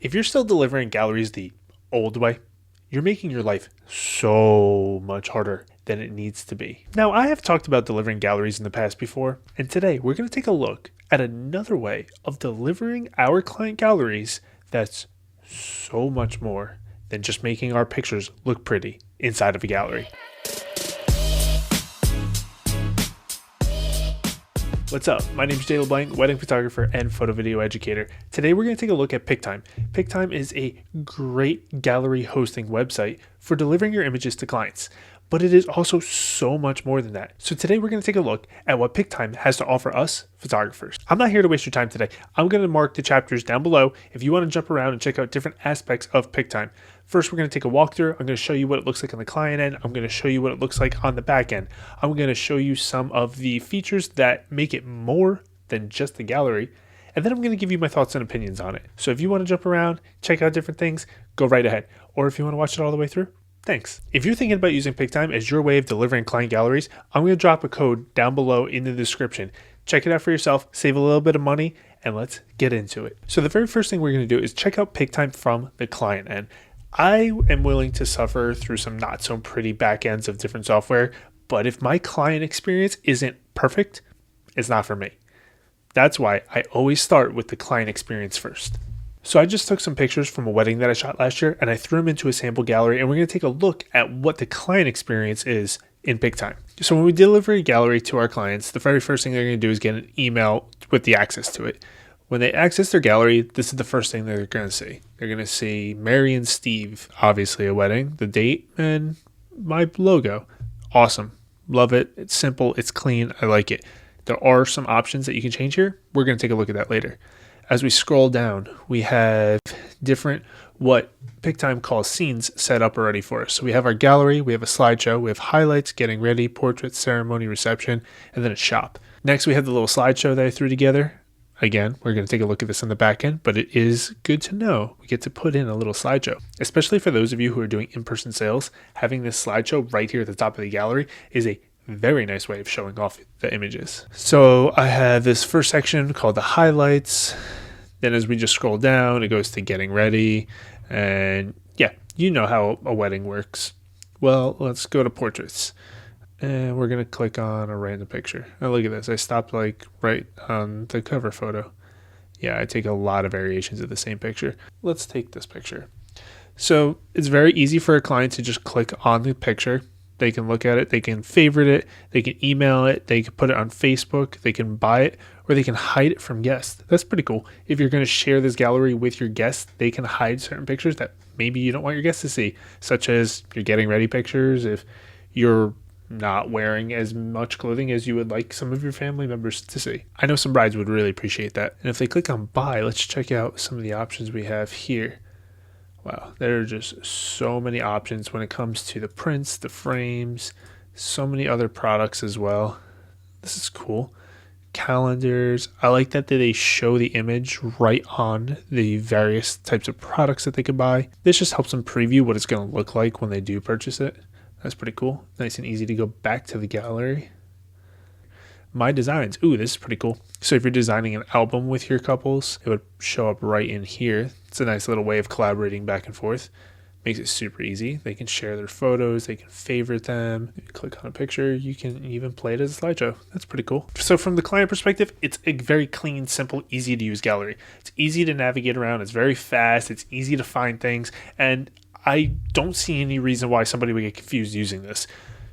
If you're still delivering galleries the old way, you're making your life so much harder than it needs to be. Now, I have talked about delivering galleries in the past before, and today we're going to take a look at another way of delivering our client galleries that's so much more than just making our pictures look pretty inside of a gallery. What's up? My name is Jay LeBlanc, wedding photographer and photo video educator. Today we're going to take a look at Pic Time. Pic Time is a great gallery hosting website for delivering your images to clients, but it is also so much more than that. So today we're going to take a look at what Pic Time has to offer us photographers. I'm not here to waste your time today. I'm going to mark the chapters down below if you want to jump around and check out different aspects of Pic Time. First, we're going to take a walkthrough. I'm going to show you what it looks like on the client end. I'm going to show you what it looks like on the back end. I'm going to show you some of the features that make it more than just a gallery. And then I'm going to give you my thoughts and opinions on it. So if you want to jump around, check out different things, go right ahead. Or if you want to watch it all the way through, thanks. If you're thinking about using Pic Time as your way of delivering client galleries, I'm going to drop a code down below in the description. Check it out for yourself, save a little bit of money, and let's get into it. So the very first thing we're going to do is check out Pic Time from the client end. I am willing to suffer through some not so pretty back ends of different software, but if my client experience isn't perfect, it's not for me. That's why I always start with the client experience first. So I just took some pictures from a wedding that I shot last year and I threw them into a sample gallery, and we're going to take a look at what the client experience is in Pic Time. So when we deliver a gallery to our clients, the very first thing they're going to do is get an email with the access to it. When they access their gallery, this is the first thing they're going to see. They're going to see Mary and Steve, obviously a wedding, the date, and my logo. Awesome. Love it. It's simple. It's clean. I like it. There are some options that you can change here. We're going to take a look at that later. As we scroll down, we have different what Pic Time calls scenes set up already for us. So we have our gallery, we have a slideshow, we have highlights, getting ready, portraits, ceremony, reception, and then a shop. Next, we have the little slideshow that I threw together. Again, we're going to take a look at this on the back end, but it is good to know we get to put in a little slideshow. Especially for those of you who are doing in-person sales, having this slideshow right here at the top of the gallery is a very nice way of showing off the images. So I have this first section called the highlights. Then as we just scroll down, it goes to getting ready. And yeah, you know how a wedding works. Well, let's go to portraits. And we're going to click on a random picture. Oh, look at this. I stopped like right on the cover photo. Yeah, I take a lot of variations of the same picture. Let's take this picture. So it's very easy for a client to just click on the picture. They can look at it. They can favorite it. They can email it. They can put it on Facebook. They can buy it, or they can hide it from guests. That's pretty cool. If you're going to share this gallery with your guests, they can hide certain pictures that maybe you don't want your guests to see, such as your getting ready pictures. If you're not wearing as much clothing as you would like some of your family members to see. I know some brides would really appreciate that. And if they click on buy, let's check out some of the options we have here. Wow, there are just so many options when it comes to the prints, the frames, so many other products as well. This is cool. Calendars. I like that they show the image right on the various types of products that they could buy. This just helps them preview what it's going to look like when they do purchase it. That's pretty cool. Nice and easy to go back to the gallery. My designs. Ooh, this is pretty cool. So if you're designing an album with your couples, it would show up right in here. It's a nice little way of collaborating back and forth. Makes it super easy. They can share their photos. They can favorite them. If you click on a picture, you can even play it as a slideshow. That's pretty cool. So from the client perspective, it's a very clean, simple, easy to use gallery. It's easy to navigate around. It's very fast. It's easy to find things. And I don't see any reason why somebody would get confused using this.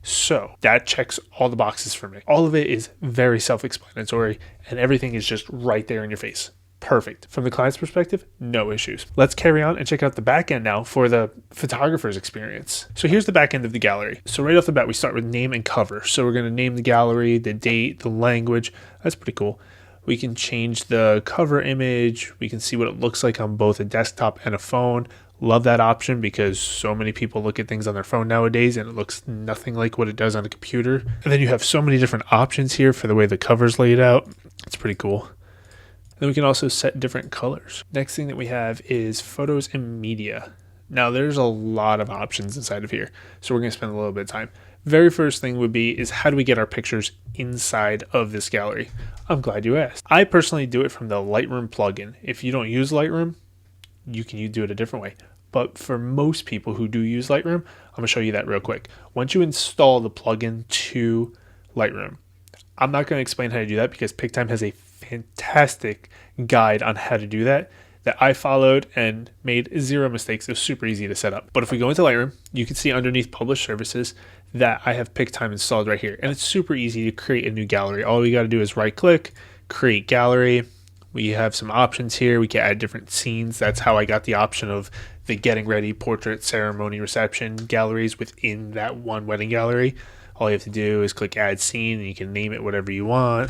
So that checks all the boxes for me. All of it is very self-explanatory and everything is just right there in your face. Perfect. From the client's perspective, no issues. Let's carry on and check out the back end now for the photographer's experience. So here's the back end of the gallery. So right off the bat, we start with name and cover. So we're going to name the gallery, the date, the language. That's pretty cool. We can change the cover image. We can see what it looks like on both a desktop and a phone. Love that option because so many people look at things on their phone nowadays and it looks nothing like what it does on a computer. And then you have so many different options here for the way the cover's laid out. It's pretty cool. Then we can also set different colors. Next thing that we have is photos and media. Now there's a lot of options inside of here, so we're going to spend a little bit of time. Very first thing would be is how do we get our pictures inside of this gallery? I'm glad you asked. I personally do it from the Lightroom plugin. If you don't use Lightroom, you can do it a different way. But for most people who do use Lightroom, I'm gonna show you that real quick. Once you install the plugin to Lightroom, I'm not gonna explain how to do that because Pic Time has a fantastic guide on how to do that I followed and made zero mistakes. It was super easy to set up. But if we go into Lightroom, you can see underneath published services that I have Pic Time installed right here. And it's super easy to create a new gallery. All we got to do is right click, create gallery. We have some options here. We can add different scenes. That's how I got the option of the getting ready, portrait, ceremony, reception galleries within that one wedding gallery. All you have to do is click add scene and you can name it whatever you want.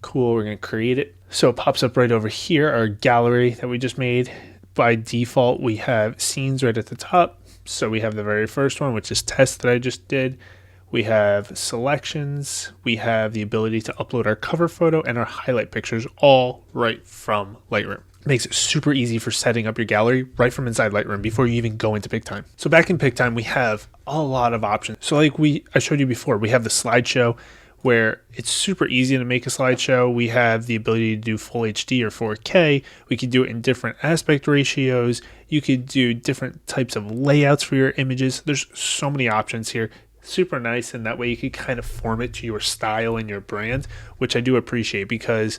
Cool, we're going to create it. So it pops up right over here, our gallery that we just made. By default, we have scenes right at the top. So we have the very first one, which is test that I just did. We have selections. We have the ability to upload our cover photo and our highlight pictures all right from Lightroom. It makes it super easy for setting up your gallery right from inside Lightroom before you even go into Pic Time. So back in Pic Time, we have a lot of options. So like I showed you before, we have the slideshow, where it's super easy to make a slideshow. We have the ability to do full HD or 4K. We can do it in different aspect ratios. You could do different types of layouts for your images. There's so many options here. Super nice, and that way you could kind of form it to your style and your brand, which I do appreciate, because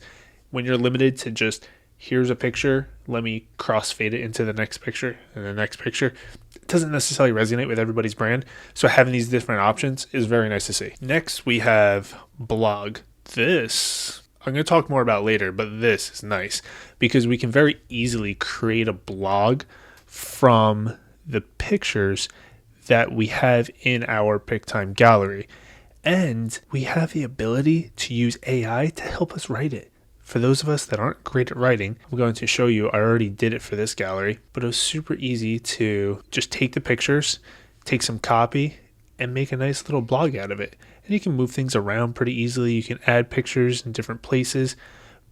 when you're limited to just here's a picture, let me crossfade it into the next picture and the next picture, it doesn't necessarily resonate with everybody's brand. So having these different options is very nice to see. Next, we have blog. This I'm going to talk more about later, but this is nice because we can very easily create a blog from the pictures that we have in our Pic Time gallery. And we have the ability to use AI to help us write it. For those of us that aren't great at writing, I'm going to show you, I already did it for this gallery, but it was super easy to just take the pictures, take some copy, and make a nice little blog out of it. And you can move things around pretty easily. You can add pictures in different places,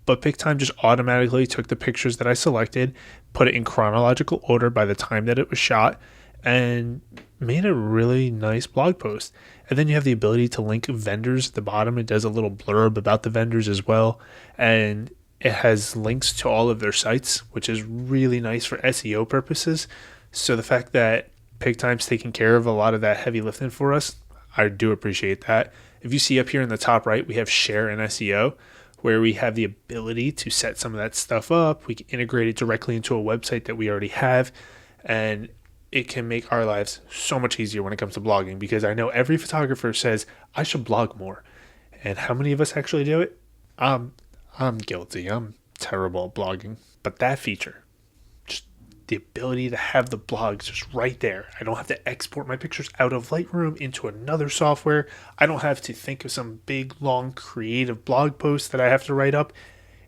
but Pic Time just automatically took the pictures that I selected, put it in chronological order by the time that it was shot, and made a really nice blog post. And then you have the ability to link vendors at the bottom. It does a little blurb about the vendors as well. And it has links to all of their sites, which is really nice for SEO purposes. So the fact that Pic Time's taking care of a lot of that heavy lifting for us, I do appreciate that. If you see up here in the top right, we have share and SEO, where we have the ability to set some of that stuff up. We can integrate it directly into a website that we already have. And it can make our lives so much easier when it comes to blogging, because I know every photographer says I should blog more. And how many of us actually do it? I'm guilty. I'm terrible at blogging. But that feature, just the ability to have the blogs just right there. I don't have to export my pictures out of Lightroom into another software. I don't have to think of some big, long, creative blog post that I have to write up.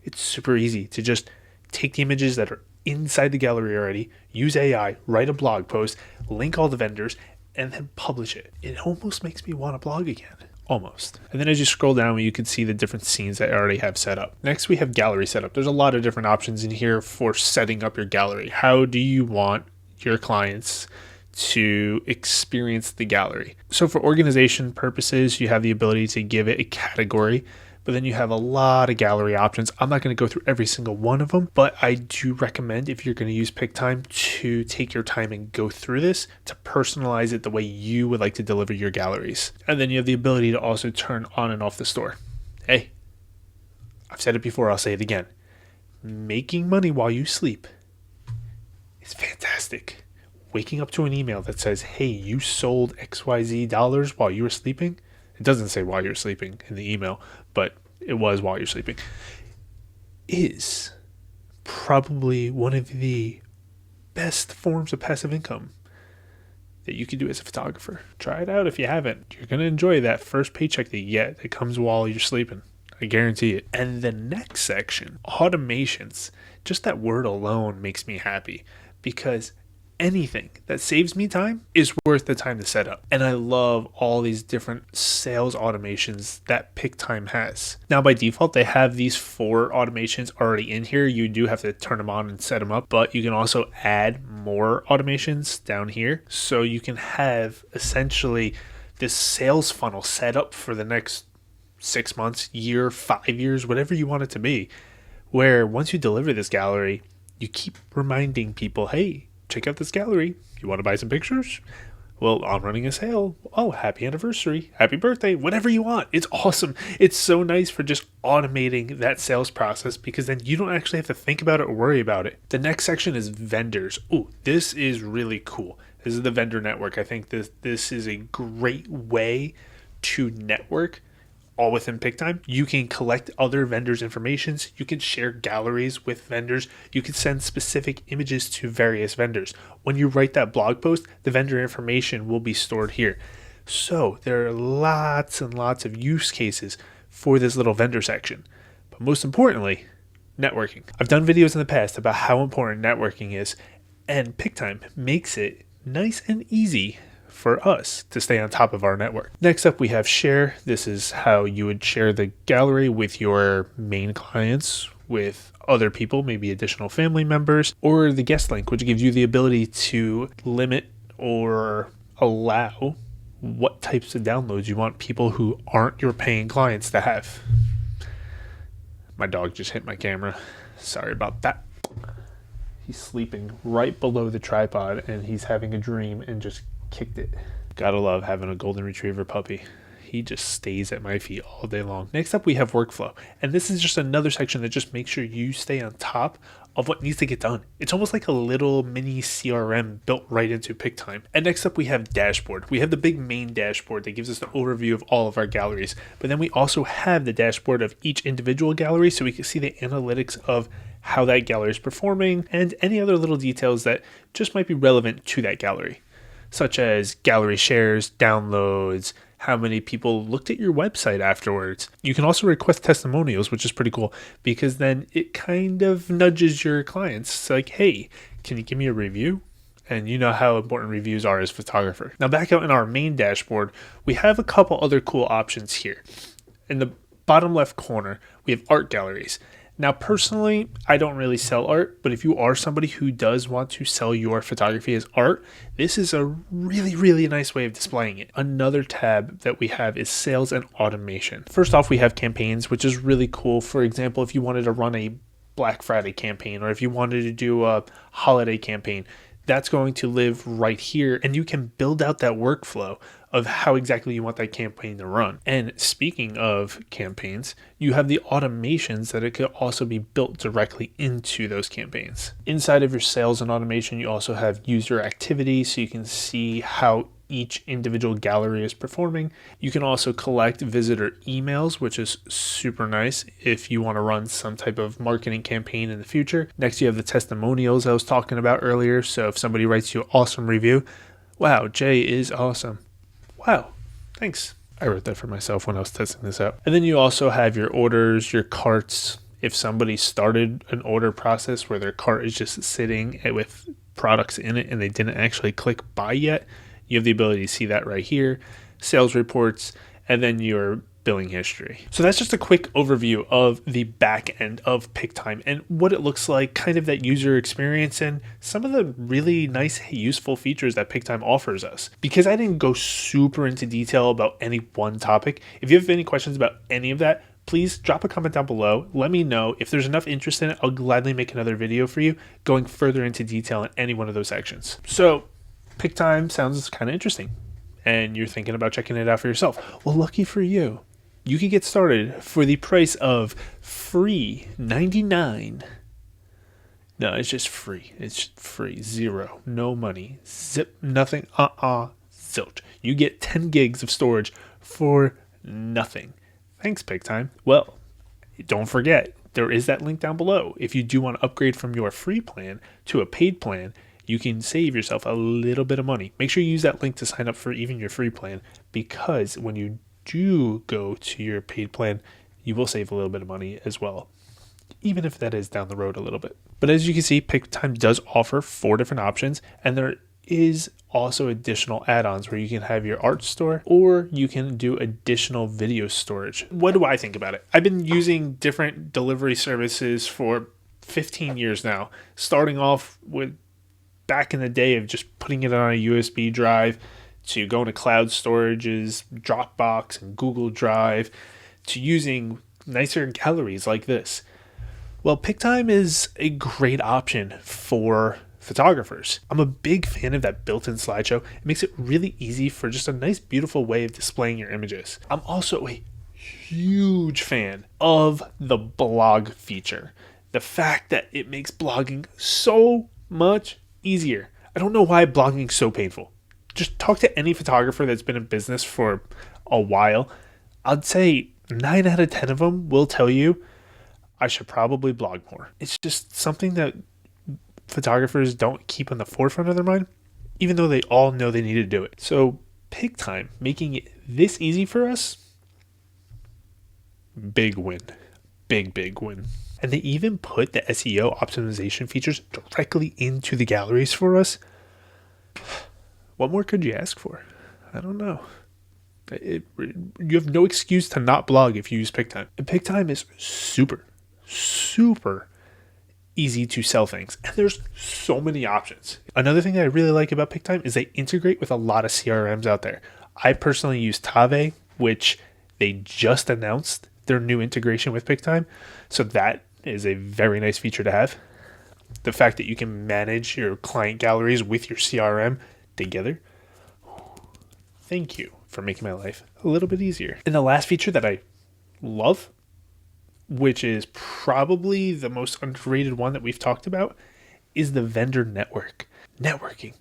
It's super easy to just take the images that are inside the gallery already, use AI, write a blog post, link all the vendors, and then publish it. It almost makes me want to blog again. Almost. And then as you scroll down, you can see the different scenes that I already have set up. Next, we have gallery setup. There's a lot of different options in here for setting up your gallery. How do you want your clients to experience the gallery? So for organization purposes, you have the ability to give it a category, but then you have a lot of gallery options. I'm not going to go through every single one of them, but I do recommend, if you're going to use Pic Time, to take your time and go through this to personalize it the way you would like to deliver your galleries. And then you have the ability to also turn on and off the store. Hey, I've said it before, I'll say it again. Making money while you sleep is fantastic. Waking up to an email that says, hey, you sold XYZ dollars while you were sleeping. It doesn't say while you're sleeping in the email, but it was while you're sleeping, is probably one of the best forms of passive income that you can do as a photographer. Try it out if you haven't. You're going to enjoy that first paycheck that you get that comes while you're sleeping. I guarantee it. And the next section, automations, just that word alone makes me happy, because anything that saves me time is worth the time to set up. And I love all these different sales automations that Pic Time has. Now, by default, they have these 4 automations already in here. You do have to turn them on and set them up, but you can also add more automations down here. So you can have essentially this sales funnel set up for the next 6 months, year, 5 years, whatever you want it to be, where once you deliver this gallery, You keep reminding people, hey, check out this gallery. You want to buy some pictures? Well, I'm running a sale. Oh, happy anniversary, happy birthday, whatever you want. It's awesome. It's so nice for just automating that sales process because then you don't actually have to think about it or worry about it. The next section is vendors. Oh, this is really cool. This is the vendor network. I think this is a great way to network all within Pic Time. You can collect other vendors' informations. You can share galleries with vendors. You can send specific images to various vendors. When you write that blog post, the vendor information will be stored here. So there are lots and lots of use cases for this little vendor section. But most importantly, networking. I've done videos in the past about how important networking is, and Pic Time makes it nice and easy for us to stay on top of our network. Next up, we have share. This is how you would share the gallery with your main clients, with other people, maybe additional family members, or the guest link, which gives you the ability to limit or allow what types of downloads you want people who aren't your paying clients to have. My dog just hit my camera. Sorry about that. He's sleeping right below the tripod and he's having a dream and just kicked it. Gotta love having a golden retriever puppy. He just stays at my feet all day long. Next up, we have workflow. And this is just another section that just makes sure you stay on top of what needs to get done. It's almost like a little mini CRM built right into Pic Time. And next up, we have dashboard. We have the big main dashboard that gives us the overview of all of our galleries. But then we also have the dashboard of each individual gallery so we can see the analytics of how that gallery is performing and any other little details that just might be relevant to that gallery, such as gallery shares, downloads, how many people looked at your website afterwards. You can also request testimonials, which is pretty cool because then it kind of nudges your clients. It's like, hey, can you give me a review? And you know how important reviews are as a photographer. Now back out in our main dashboard, we have a couple other cool options here. In the bottom left corner, we have art galleries. Now, personally, I don't really sell art, but if you are somebody who does want to sell your photography as art, this is a really, really nice way of displaying it. Another tab that we have is sales and automation. First off, we have campaigns, which is really cool. For example, if you wanted to run a Black Friday campaign, or if you wanted to do a holiday campaign, that's going to live right here, and you can build out that workflow of how exactly you want that campaign to run. And speaking of campaigns, you have the automations that it could also be built directly into those campaigns. Inside of your sales and automation, you also have user activity, so you can see how each individual gallery is performing. You can also collect visitor emails, which is super nice if you want to run some type of marketing campaign in the future. Next, you have the testimonials I was talking about earlier. So if somebody writes you an awesome review, wow, Jay is awesome. Wow, thanks. I wrote that for myself when I was testing this out. And then you also have your orders, your carts. If somebody started an order process where their cart is just sitting with products in it and they didn't actually click buy yet, you have the ability to see that right here, sales reports, and then your billing history. So that's just a quick overview of the back end of Pic Time and what it looks like, kind of that user experience and some of the really nice, useful features that Pic Time offers us. Because I didn't go super into detail about any one topic, if you have any questions about any of that, please drop a comment down below. Let me know. If there's enough interest in it, I'll gladly make another video for you going further into detail in any one of those sections. So Pic Time sounds kind of interesting and you're thinking about checking it out for yourself. Well, lucky for you, you can get started for the price of free $99. No, it's just free. It's free. Zero. No money. Zip. Nothing. Zilch. You get 10 gigs of storage for nothing. Thanks, Pic Time. Well, don't forget, there is that link down below. If you do want to upgrade from your free plan to a paid plan, you can save yourself a little bit of money. Make sure you use that link to sign up for even your free plan, because when you do go to your paid plan, you will save a little bit of money as well, even if that is down the road a little bit. But as you can see, Pic Time does offer 4 different options, and there is also additional add-ons where you can have your art store or you can do additional video storage. What do I think about it? I've been using different delivery services for 15 years now, starting off with back in the day of just putting it on a USB drive, to going to cloud storages, Dropbox and Google Drive, to using nicer galleries like this. Well, Pic Time is a great option for photographers. I'm a big fan of that built-in slideshow. It makes it really easy for just a nice, beautiful way of displaying your images. I'm also a huge fan of the blog feature. The fact that it makes blogging so much easier. I don't know why blogging is so painful. Just talk to any photographer that's been in business for a while. I'd say 9 out of 10 of them will tell you I should probably blog more. It's just something that photographers don't keep on the forefront of their mind, even though they all know they need to do it. So Pic Time, making it this easy for us, big win. Big win. And they even put the SEO optimization features directly into the galleries for us. What more could you ask for? I don't know. You have no excuse to not blog if you use Pic Time. And Pic Time is super easy to sell things. And there's so many options. Another thing that I really like about Pic Time is they integrate with a lot of CRMs out there. I personally use Tave, which they just announced their new integration with Pic Time. So that is a very nice feature to have. The fact that you can manage your client galleries with your CRM together. Thank you for making my life a little bit easier. And the last feature that I love, which is probably the most underrated one that we've talked about, is the vendor network. Networking.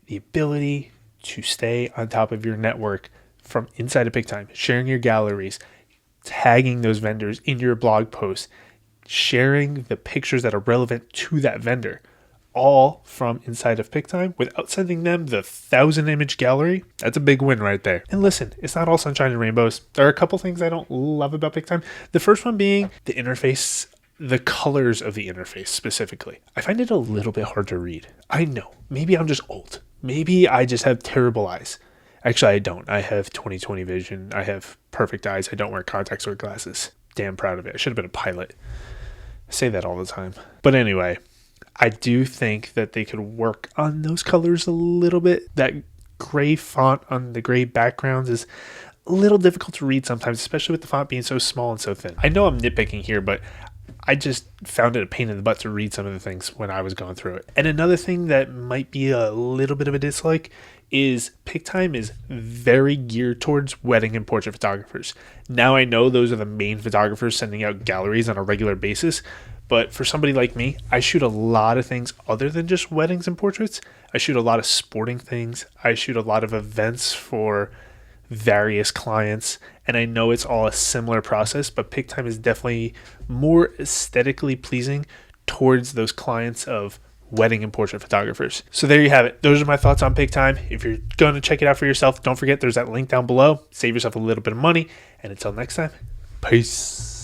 The ability to stay on top of your network from inside of Pic Time, sharing your galleries, tagging those vendors in your blog posts, sharing the pictures that are relevant to that vendor, all from inside of Pic Time without sending them the 1,000-image gallery. That's a big win right there. And listen, it's not all sunshine and rainbows. There are a couple things I don't love about Pic Time. The first one being the interface, the colors of the interface specifically. I find it a little bit hard to read. I know, maybe I'm just old. Maybe I just have terrible eyes. Actually, I don't. I have 20/20 vision. I have perfect eyes. I don't wear contacts or glasses. Damn proud of it. I should have been a pilot. I say that all the time. But anyway, I do think that they could work on those colors a little bit. That gray font on the gray backgrounds is a little difficult to read sometimes, especially with the font being so small and so thin. I know I'm nitpicking here, but I just found it a pain in the butt to read some of the things when I was going through it. And another thing that might be a little bit of a dislike is Pic Time is very geared towards wedding and portrait photographers. Now I know those are the main photographers sending out galleries on a regular basis, but for somebody like me, I shoot a lot of things other than just weddings and portraits. I shoot a lot of sporting things. I shoot a lot of events for various clients, and I know it's all a similar process, but Pic Time is definitely more aesthetically pleasing towards those clients of wedding and portrait photographers. So there you have it. Those are my thoughts on Pic Time. If you're going to check it out for yourself, don't forget there's that link down below. Save yourself a little bit of money, and until next time, peace.